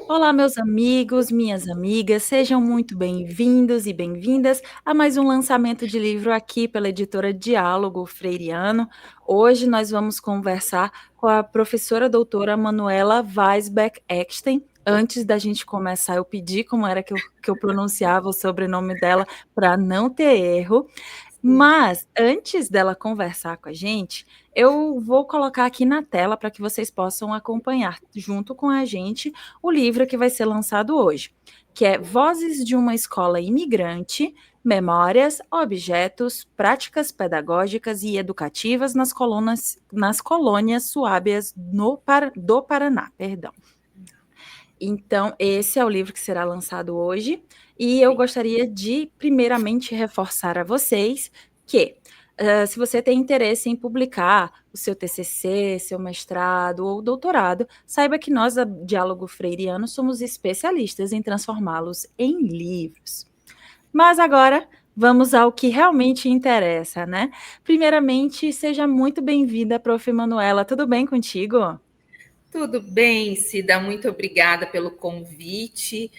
Olá, meus amigos, minhas amigas, sejam muito bem-vindos e bem-vindas a mais um lançamento de livro aqui pela editora Diálogo Freiriano. Hoje nós vamos conversar com a professora doutora Manuela Weisbeck Eckstein. Antes da gente começar, eu pedi como era que eu pronunciava o sobrenome dela para não ter erro. Sim. Mas antes dela conversar com a gente, eu vou colocar aqui na tela para que vocês possam acompanhar junto com a gente o livro que vai ser lançado hoje, que é Vozes de uma Escola Imigrante: Memórias, Objetos, Práticas Pedagógicas e Educativas nas colônias suábias do Paraná. Perdão. Então, esse é o livro que será lançado hoje, e eu gostaria de, primeiramente, reforçar a vocês que, se você tem interesse em publicar o seu TCC, seu mestrado ou doutorado, saiba que nós, da Diálogo Freiriano, somos especialistas em transformá-los em livros. Mas agora, vamos ao que realmente interessa, né? Primeiramente, seja muito bem-vinda, Prof. Manuela. Tudo bem contigo? Tudo bem, Cida, muito obrigada pelo convite,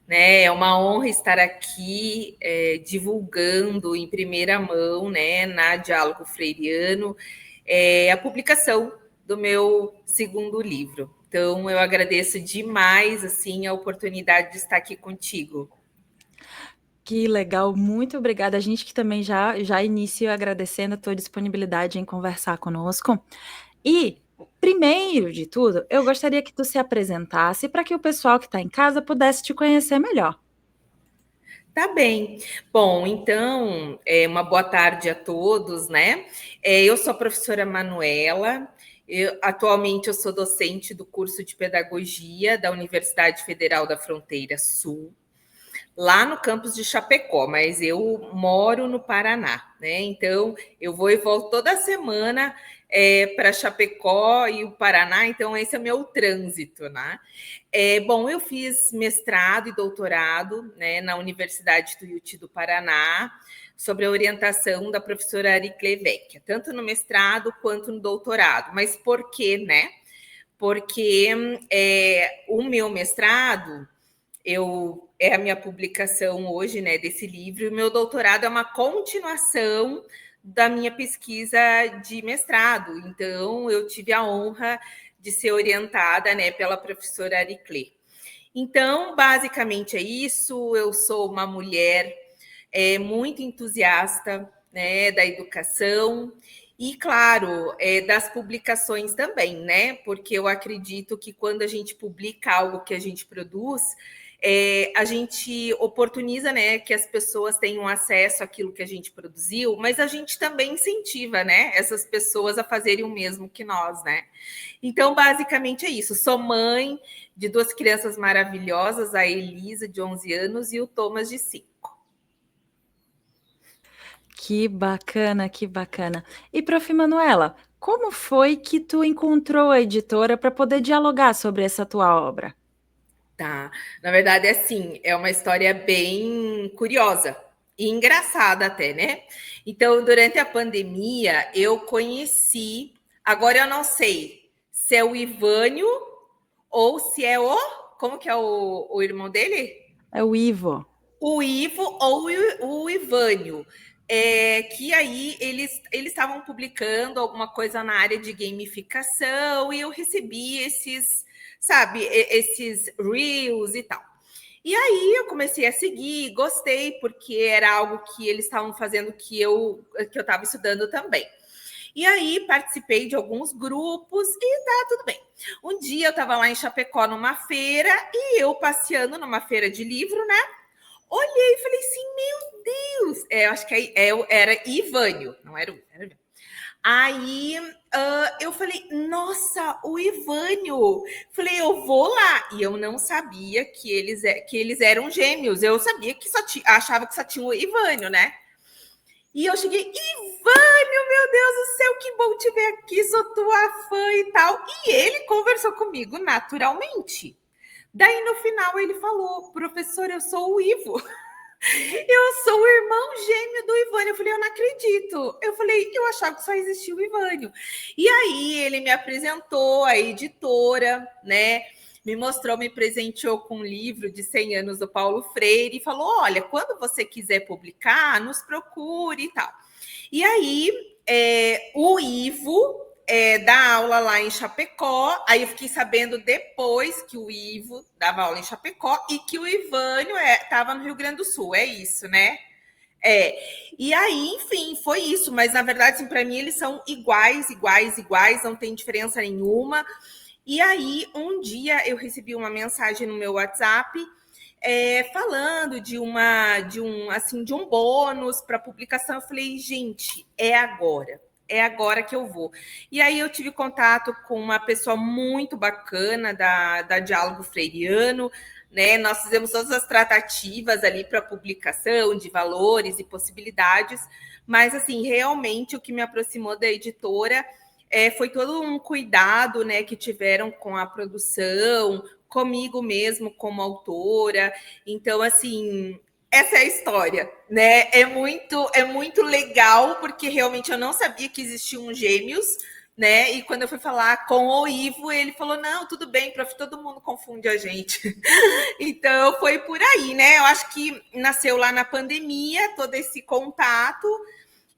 né? É uma honra estar aqui divulgando em primeira mão, né, na Diálogo Freiriano, a publicação do meu segundo livro. Então, eu agradeço demais, assim, a oportunidade de estar aqui contigo. Que legal, muito obrigada. A gente que também já inicia agradecendo a tua disponibilidade em conversar conosco. E, primeiro de tudo, eu gostaria que tu se apresentasse para que o pessoal que está em casa pudesse te conhecer melhor. Tá bem. Bom, então, uma boa tarde a todos, né? Eu sou a professora Manuela. Atualmente eu sou docente do curso de Pedagogia da Universidade Federal da Fronteira Sul, lá no campus de Chapecó, mas eu moro no Paraná, né? Então, eu vou e volto toda semana para Chapecó e o Paraná, então esse é o meu trânsito, né? Bom, eu fiz mestrado e doutorado, né, na Universidade Tuiuti do Paraná, sobre a orientação da professora Ari Klevecchia, tanto no mestrado quanto no doutorado. Mas por quê, né? Porque o meu mestrado é a minha publicação hoje, né, desse livro, e o meu doutorado é uma continuação da minha pesquisa de mestrado. Então, eu tive a honra de ser orientada, né, pela professora Ariclé. Então, basicamente é isso. Eu sou uma mulher muito entusiasta, né, da educação e, claro, das publicações também, né? Porque eu acredito que quando a gente publica algo que a gente produz, a gente oportuniza, né, que as pessoas tenham acesso àquilo que a gente produziu, mas a gente também incentiva, né, essas pessoas a fazerem o mesmo que nós, né? Então, basicamente é isso. Sou mãe de duas crianças maravilhosas, a Elisa, de 11 anos, e o Thomas, de 5. Que bacana, que bacana. E, Prof. Manuela, como foi que tu encontrou a editora para poder dialogar sobre essa tua obra? Tá. Na verdade, assim, é uma história bem curiosa e engraçada até, né? Então, durante a pandemia, eu conheci. Agora eu não sei se é o Ivânio ou se é o. Como que é o irmão dele? É o Ivo. O Ivo ou o Ivânio. Que aí eles estavam publicando alguma coisa na área de gamificação e eu recebi esses, sabe, esses reels e tal. E aí eu comecei a seguir, gostei, porque era algo que eles estavam fazendo que eu estava estudando também. E aí participei de alguns grupos e tá tudo bem. Um dia eu estava lá em Chapecó numa feira e eu passeando numa feira de livro, né? Olhei e falei assim, meu Deus! Eu acho que era Ivânio, não era o. Aí eu falei, nossa, o Ivânio. Falei, eu vou lá. E eu não sabia que eles eram gêmeos. Eu sabia que achava que só tinha o Ivânio, né? E eu cheguei, Ivânio, meu Deus do céu, que bom te ver aqui, sou tua fã e tal. E ele conversou comigo naturalmente. Daí no final ele falou, professor, eu sou o Ivo. Eu sou o irmão gêmeo do Ivânio. Eu falei, eu não acredito. Eu falei, eu achava que só existia o Ivânio. E aí ele me apresentou a editora, né? me presenteou com um livro de 100 anos do Paulo Freire e falou: olha, quando você quiser publicar, nos procure e tal. E aí, o Ivo dá aula lá em Chapecó. Aí eu fiquei sabendo depois que o Ivo dava aula em Chapecó e que o Ivânio estava no Rio Grande do Sul. É isso, né? E aí, enfim, foi isso. Mas, na verdade, assim, para mim, eles são iguais, não tem diferença nenhuma. E aí, um dia, eu recebi uma mensagem no meu WhatsApp falando de um bônus para publicação. Eu falei, gente, é agora que eu vou. E aí eu tive contato com uma pessoa muito bacana da Diálogo Freiriano, né? Nós fizemos todas as tratativas ali para publicação de valores e possibilidades, mas assim, realmente o que me aproximou da editora foi todo um cuidado, né, que tiveram com a produção, comigo mesmo como autora. Então, assim, essa é a história, né? É muito legal, porque realmente eu não sabia que existiam gêmeos, né? E quando eu fui falar com o Ivo, ele falou: não, tudo bem, prof, todo mundo confunde a gente. Então foi por aí, né? Eu acho que nasceu lá na pandemia todo esse contato,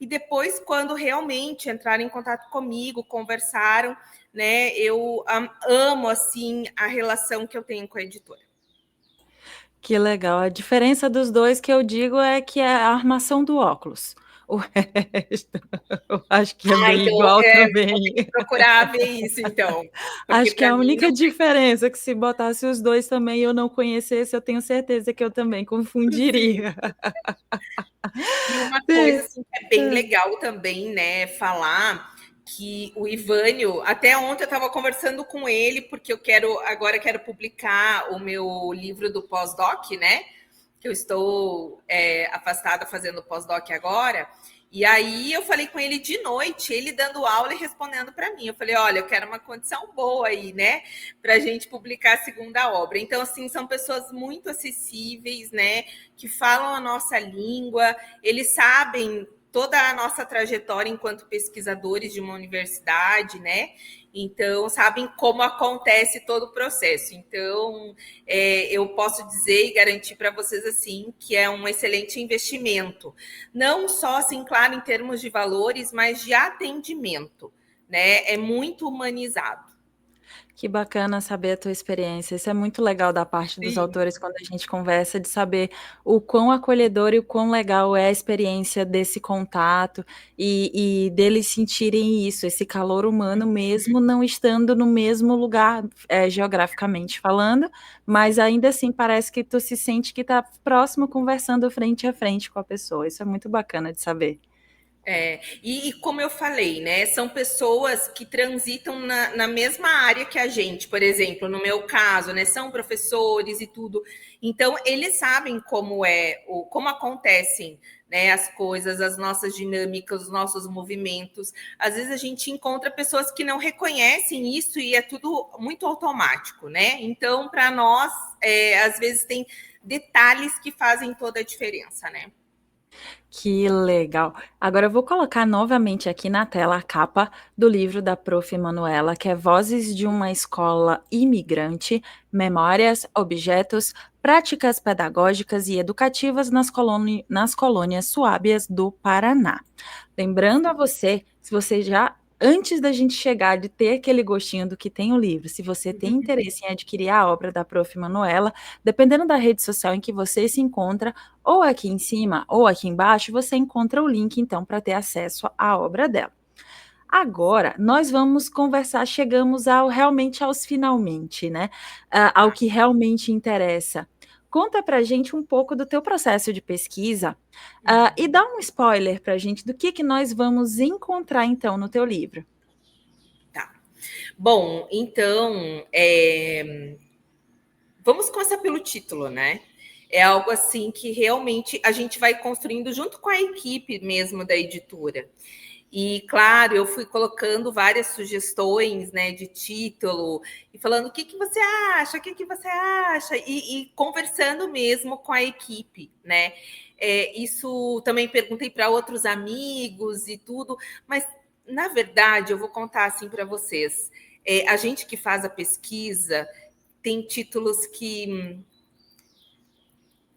e depois, quando realmente entraram em contato comigo, conversaram, né? Eu amo assim a relação que eu tenho com a editora. Que legal. A diferença dos dois que eu digo é que é a armação do óculos. O resto, eu acho que é bem Então igual vou também. ter que procurar ver isso, então, porque Acho que é para a mim única diferença, que se botasse os dois também e eu não conhecesse, eu tenho certeza que eu também sim. confundiria. E uma coisa Sim. assim que é bem legal também, né, falar que o Ivânio, até ontem eu estava conversando com ele, porque eu quero publicar o meu livro do pós-doc, né? Que eu estou afastada fazendo pós-doc agora. E aí eu falei com ele de noite, ele dando aula e respondendo para mim. Eu falei, olha, eu quero uma condição boa aí, né? Para a gente publicar a segunda obra. Então, assim, são pessoas muito acessíveis, né? Que falam a nossa língua, eles sabem toda a nossa trajetória enquanto pesquisadores de uma universidade, né? Então, sabem como acontece todo o processo. Então, eu posso dizer e garantir para vocês assim que é um excelente investimento. Não só, assim, claro, em termos de valores, mas de atendimento, né? É muito humanizado. Que bacana saber a tua experiência. Isso é muito legal da parte dos Sim. autores quando a gente conversa, de saber o quão acolhedor e o quão legal é a experiência desse contato e deles sentirem isso, esse calor humano, mesmo não estando no mesmo lugar, geograficamente falando, mas ainda assim parece que tu se sente que está próximo, conversando frente a frente com a pessoa. Isso é muito bacana de saber. E como eu falei, né, são pessoas que transitam na mesma área que a gente, por exemplo, no meu caso, né, são professores e tudo. Então, eles sabem como acontecem, né, as coisas, as nossas dinâmicas, os nossos movimentos. Às vezes a gente encontra pessoas que não reconhecem isso e é tudo muito automático, né? Então, para nós, às vezes tem detalhes que fazem toda a diferença, né? Que legal. Agora eu vou colocar novamente aqui na tela a capa do livro da Prof. Manuela, que é Vozes de uma Escola Imigrante, Memórias, Objetos, Práticas Pedagógicas e Educativas nas colônias suábias do Paraná. Lembrando a você, se você já, antes da gente chegar, de ter aquele gostinho do que tem o livro, se você tem interesse em adquirir a obra da Prof. Manuela, dependendo da rede social em que você se encontra, ou aqui em cima ou aqui embaixo, você encontra o link, então, para ter acesso à obra dela. Agora, nós vamos conversar, chegamos realmente aos finalmente, né? Ao que realmente interessa. Conta pra gente um pouco do teu processo de pesquisa, e dá um spoiler pra gente do que nós vamos encontrar, então, no teu livro. Tá. Bom, então, vamos começar pelo título, né? É algo assim que realmente a gente vai construindo junto com a equipe mesmo da editora. E, claro, eu fui colocando várias sugestões, né, de título, e falando o que você acha, o que você acha, e conversando mesmo com a equipe, né? Isso também perguntei para outros amigos e tudo, mas, na verdade, eu vou contar assim para vocês. A gente que faz a pesquisa, tem títulos que,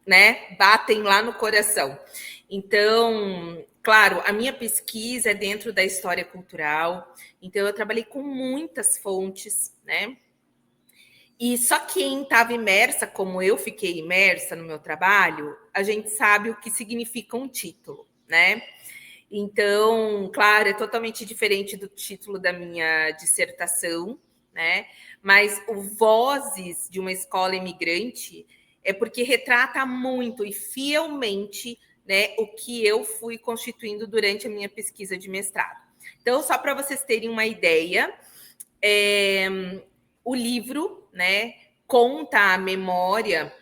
né, batem lá no coração. Então, claro, a minha pesquisa é dentro da história cultural, então eu trabalhei com muitas fontes, né? E só quem estava imersa, como eu fiquei imersa no meu trabalho, a gente sabe o que significa um título, né? Então, claro, é totalmente diferente do título da minha dissertação, né? Mas o Vozes de uma Escola Imigrante é porque retrata muito e fielmente, né, o que eu fui constituindo durante a minha pesquisa de mestrado. Então, só para vocês terem uma ideia, o livro, né, conta a memória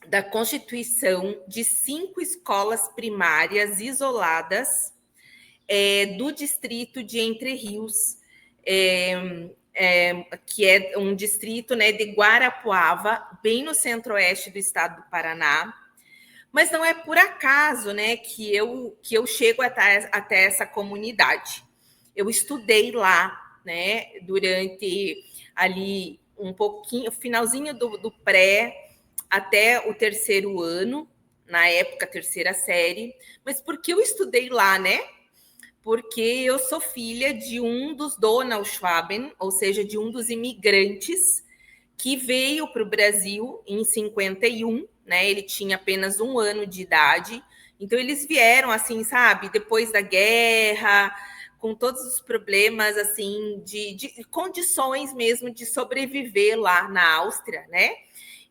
da constituição de 5 escolas primárias isoladas do distrito de Entre Rios, que é um distrito, né, de Guarapuava, bem no centro-oeste do estado do Paraná. Mas não é por acaso, né, que eu chego até essa comunidade. Eu estudei lá, né, durante ali um pouquinho, finalzinho do pré até o 3º ano, na época, 3ª série. Mas por que eu estudei lá, né? Porque eu sou filha de um dos Donald Schwaben, ou seja, de um dos imigrantes que veio para o Brasil em 51, né? Ele tinha apenas 1 ano de idade. Então, eles vieram, assim, sabe, depois da guerra, com todos os problemas, assim, de condições mesmo de sobreviver lá na Áustria, né?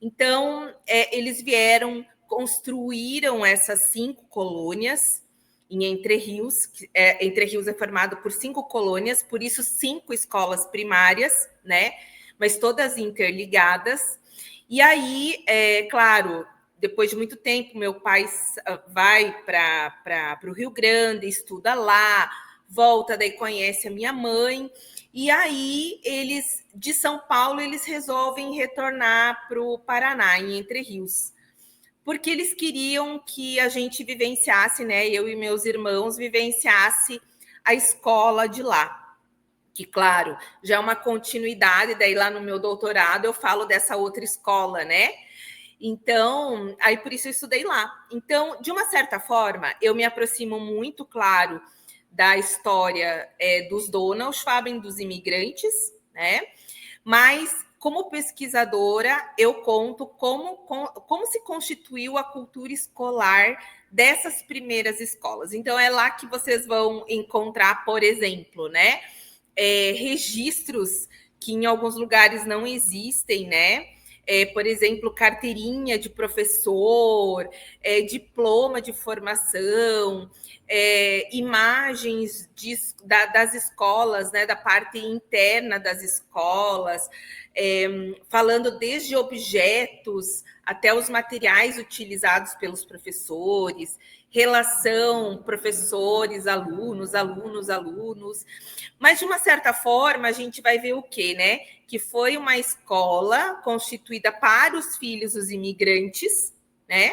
Então, eles vieram, construíram essas 5 colônias em Entre Rios. Entre Rios é formado por 5 colônias, por isso 5 escolas primárias, né? Mas todas interligadas. E aí, claro, depois de muito tempo, meu pai vai para o Rio Grande, estuda lá, volta, daí conhece a minha mãe. E aí, eles, de São Paulo, eles resolvem retornar para o Paraná, em Entre Rios. Porque eles queriam que a gente vivenciasse, né? Eu e meus irmãos vivenciasse a escola de lá. Que, claro, já é uma continuidade, daí lá no meu doutorado eu falo dessa outra escola, né? Então, aí por isso eu estudei lá. Então, de uma certa forma, eu me aproximo muito, claro, da história dos Donald Schwaben, dos imigrantes, né? Mas, como pesquisadora, eu conto como se constituiu a cultura escolar dessas primeiras escolas. Então, é lá que vocês vão encontrar, por exemplo, né? Registros que em alguns lugares não existem, né? Por exemplo, carteirinha de professor, diploma de formação, imagens das escolas, né, da parte interna das escolas, falando desde objetos até os materiais utilizados pelos professores, relação professores, alunos, alunos, alunos. Mas, de uma certa forma, a gente vai ver o quê, né? Que foi uma escola constituída para os filhos dos imigrantes, né?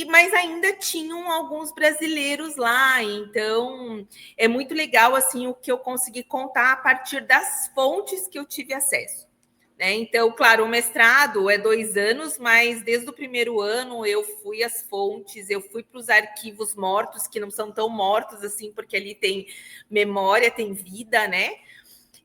Mas ainda tinham alguns brasileiros lá. Então, é muito legal assim o que eu consegui contar a partir das fontes que eu tive acesso. Né? Então, claro, o mestrado é 2 anos, mas desde o 1º ano eu fui às fontes, eu fui para os arquivos mortos, que não são tão mortos assim, porque ali tem memória, tem vida, né?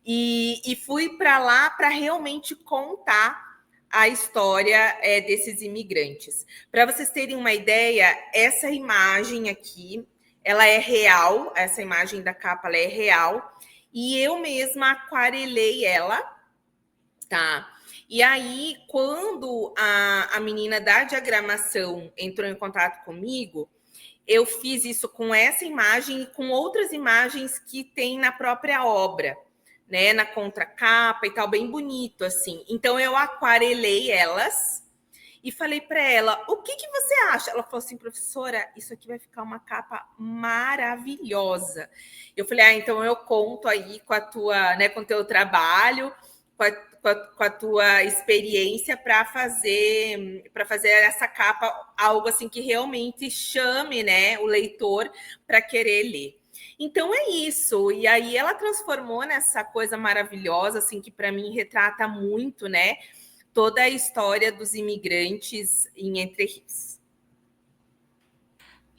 E fui para lá para realmente contar a história desses imigrantes. Para vocês terem uma ideia, essa imagem aqui, ela é real, essa imagem da capa ela é real, e eu mesma aquarelei ela, tá? E aí, quando a menina da diagramação entrou em contato comigo, eu fiz isso com essa imagem e com outras imagens que tem na própria obra, né? Na contracapa e tal, bem bonito, assim. Então, eu aquarelei elas e falei para ela, o que você acha? Ela falou assim, professora, isso aqui vai ficar uma capa maravilhosa. Eu falei, então eu conto aí com a tua, né, com o teu trabalho, com a tua experiência para fazer essa capa algo assim que realmente chame, né, o leitor para querer ler. Então é isso. E aí ela transformou nessa coisa maravilhosa, assim, que para mim retrata muito, né, toda a história dos imigrantes em Entre Rios.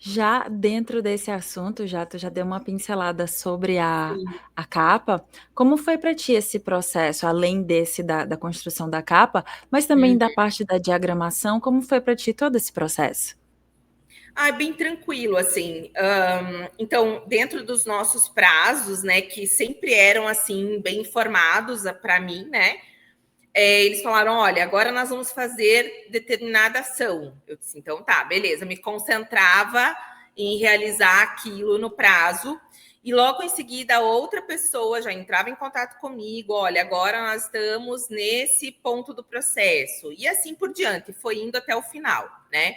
Já dentro desse assunto, já tu já deu uma pincelada sobre Sim. a capa. Como foi para ti esse processo, além desse da construção da capa, mas também da parte da diagramação, como foi para ti todo esse processo? Ah, bem tranquilo, assim. Então, dentro dos nossos prazos, né, que sempre eram assim bem informados para mim, né? Eles falaram: olha, agora nós vamos fazer determinada ação. Eu disse: então tá, beleza. Me concentrava em realizar aquilo no prazo. E logo em seguida, outra pessoa já entrava em contato comigo: olha, agora nós estamos nesse ponto do processo. E assim por diante, foi indo até o final, né?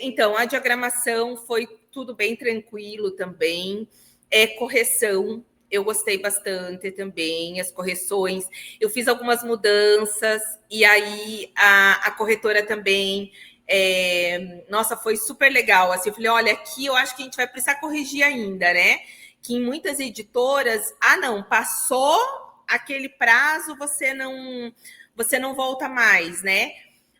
Então, a diagramação foi tudo bem tranquilo também. Correção, eu gostei bastante também, as correções. Eu fiz algumas mudanças, e aí a corretora também. Nossa, foi super legal. Assim, eu falei: olha, aqui eu acho que a gente vai precisar corrigir ainda, né? Que em muitas editoras, não, passou aquele prazo, você não volta mais, né?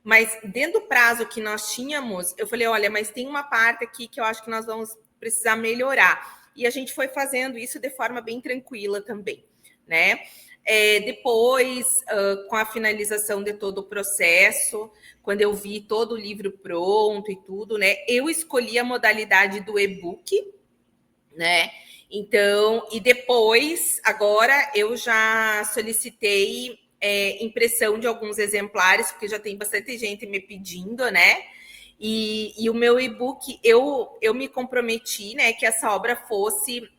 Mas dentro do prazo que nós tínhamos, eu falei: olha, mas tem uma parte aqui que eu acho que nós vamos precisar melhorar. E a gente foi fazendo isso de forma bem tranquila também, né? Depois, com a finalização de todo o processo, quando eu vi todo o livro pronto e tudo, né? Eu escolhi a modalidade do e-book, né? Então, e depois, agora eu já solicitei impressão de alguns exemplares, porque já tem bastante gente me pedindo, né? E o meu e-book, eu me comprometi, né, que essa obra fosse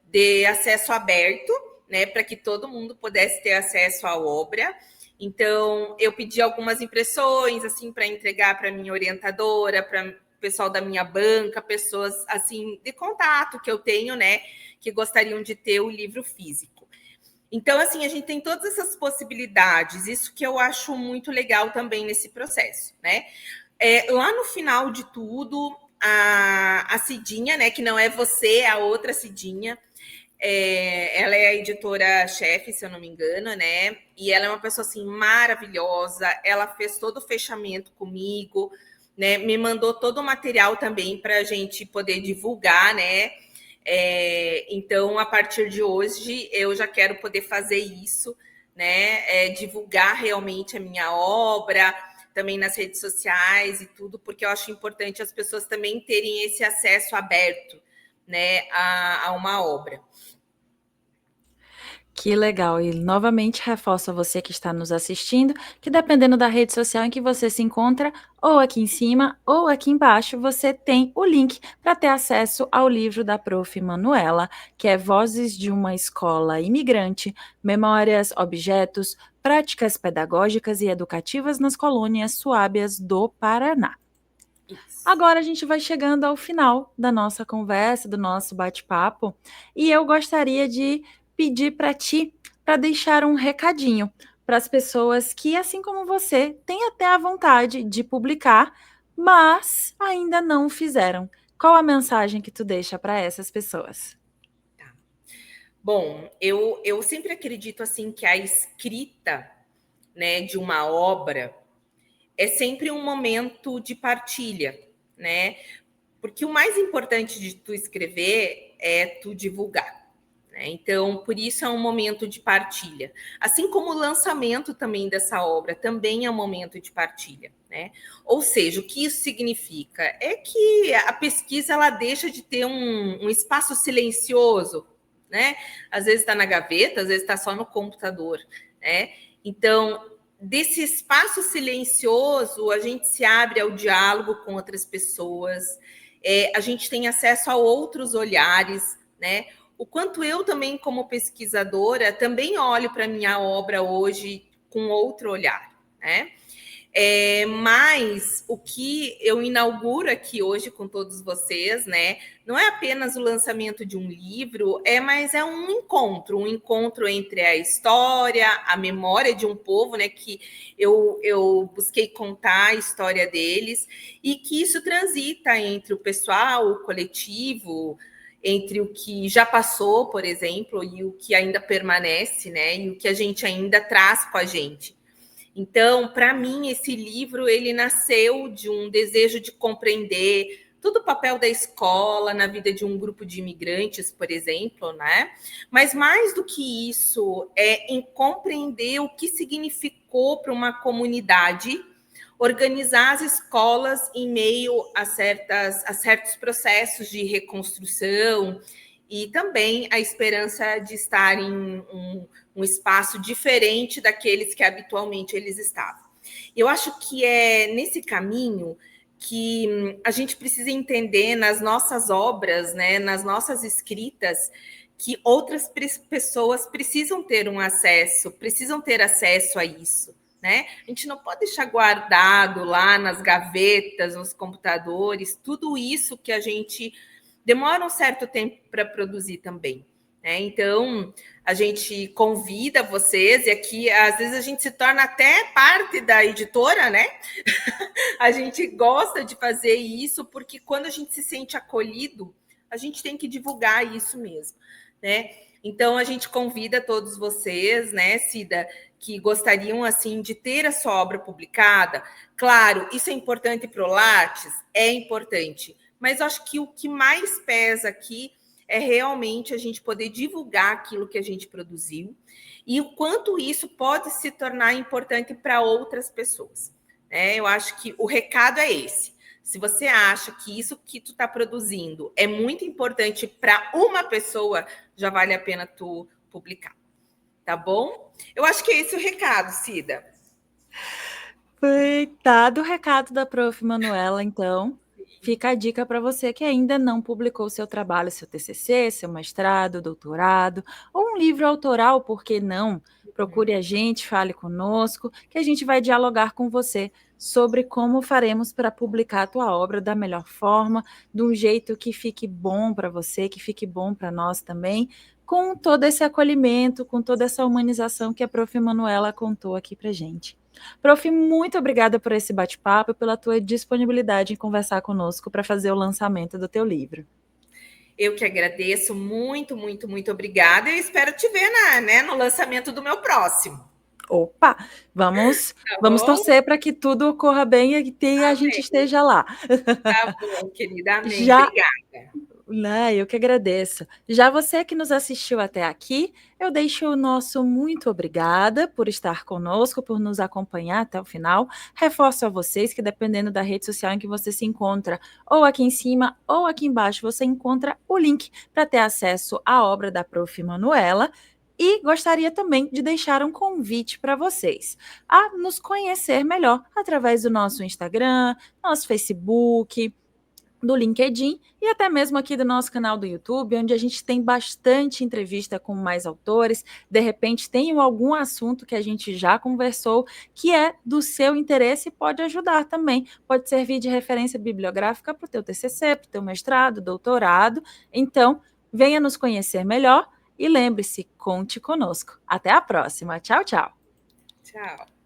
de acesso aberto, né, para que todo mundo pudesse ter acesso à obra. Então, eu pedi algumas impressões, assim, para entregar para minha orientadora, para pessoal da minha banca, pessoas assim de contato que eu tenho, né, que gostariam de ter o livro físico. Então, assim, a gente tem todas essas possibilidades, isso que eu acho muito legal também nesse processo, né? Lá no final de tudo, a Cidinha, né, que não é você, é a outra Cidinha, ela é a editora-chefe, se eu não me engano, né? E ela é uma pessoa assim maravilhosa. Ela fez todo o fechamento comigo, né? Me mandou todo o material também para a gente poder divulgar, né? Então, a partir de hoje, eu já quero poder fazer isso, né? Divulgar realmente a minha obra, também nas redes sociais e tudo, porque eu acho importante as pessoas também terem esse acesso aberto, né, a uma obra. Que legal! E novamente reforço a você que está nos assistindo, que dependendo da rede social em que você se encontra, ou aqui em cima ou aqui embaixo, você tem o link para ter acesso ao livro da Prof. Manuela, que é Vozes de uma Escola Imigrante, Memórias, Objetos, Práticas Pedagógicas e Educativas nas Colônias Suábias do Paraná. Isso. Agora a gente vai chegando ao final da nossa conversa, do nosso bate-papo, e eu gostaria de pedir para ti para deixar um recadinho para as pessoas que, assim como você, têm até a vontade de publicar, mas ainda não o fizeram. Qual a mensagem que tu deixa para essas pessoas? Tá. Bom, eu sempre acredito assim que a escrita, né, de uma obra é sempre um momento de partilha, né? Porque o mais importante de tu escrever é tu divulgar, né? Então, por isso é um momento de partilha. Assim como o lançamento também dessa obra também é um momento de partilha, né? Ou seja, o que isso significa? É que a pesquisa ela deixa de ter um espaço silencioso, né? Às vezes está na gaveta, às vezes está só no computador, né? Então, desse espaço silencioso, a gente se abre ao diálogo com outras pessoas, a gente tem acesso a outros olhares, né? O quanto eu também, como pesquisadora, também olho para a minha obra hoje com outro olhar, né? Mas o que eu inauguro aqui hoje com todos vocês, né? Não é apenas o lançamento de um livro, mas é um encontro entre a história, a memória de um povo, né? Que eu busquei contar a história deles e que isso transita entre o pessoal, o coletivo. entre o que já passou, por exemplo, e o que ainda permanece, né? E o que a gente ainda traz com a gente. Então, para mim, esse livro ele nasceu de um desejo de compreender todo o papel da escola na vida de um grupo de imigrantes, por exemplo, né? Mas mais do que isso, é em compreender o que significou para uma comunidade organizar as escolas em meio a certos processos de reconstrução e também a esperança de estar em um espaço diferente daqueles que habitualmente eles estavam. Eu acho que é nesse caminho que a gente precisa entender nas nossas obras, né, nas nossas escritas, que outras pessoas precisam ter acesso a isso. Né? A gente não pode deixar guardado lá nas gavetas, nos computadores, tudo isso que a gente demora um certo tempo para produzir também. Né? Então, a gente convida vocês, e aqui às vezes a gente se torna até parte da editora, né? A gente gosta de fazer isso, porque quando a gente se sente acolhido, a gente tem que divulgar isso mesmo, né? Então, a gente convida todos vocês, né, Cida, que gostariam, assim, de ter a sua obra publicada. Claro, isso é importante para o Lattes? É importante. Mas eu acho que o que mais pesa aqui é realmente a gente poder divulgar aquilo que a gente produziu e o quanto isso pode se tornar importante para outras pessoas. Eu acho que o recado é esse. Se você acha que isso que tu está produzindo é muito importante para uma pessoa, já vale a pena tu publicar. Tá bom? Eu acho que é esse o recado, Cida. Foi dado o recado da Prof. Manuela, então. Fica a dica para você que ainda não publicou seu trabalho, seu TCC, seu mestrado, doutorado, ou um livro autoral, por que não? Procure a gente, fale conosco, que a gente vai dialogar com você sobre como faremos para publicar a tua obra da melhor forma, de um jeito que fique bom para você, que fique bom para nós também, com todo esse acolhimento, com toda essa humanização que a Prof. Manuela contou aqui para gente. Prof, muito obrigada por esse bate-papo e pela tua disponibilidade em conversar conosco para fazer o lançamento do teu livro. Eu que agradeço, muito, muito, muito obrigada. E espero te ver no lançamento do meu próximo. Opa, vamos torcer para que tudo ocorra bem e que a gente esteja lá. Tá bom, querida. Amém. Obrigada. Eu que agradeço. Já você que nos assistiu até aqui, eu deixo o nosso muito obrigada por estar conosco, por nos acompanhar até o final. Reforço a vocês que, dependendo da rede social em que você se encontra, ou aqui em cima ou aqui embaixo, você encontra o link para ter acesso à obra da Prof. Manuela. E gostaria também de deixar um convite para vocês a nos conhecer melhor através do nosso Instagram, nosso Facebook, do LinkedIn e até mesmo aqui do nosso canal do YouTube, onde a gente tem bastante entrevista com mais autores. De repente, tem algum assunto que a gente já conversou que é do seu interesse e pode ajudar também. Pode servir de referência bibliográfica para o teu TCC, para o teu mestrado, doutorado. Então, venha nos conhecer melhor e lembre-se, conte conosco. Até a próxima. Tchau, tchau. Tchau.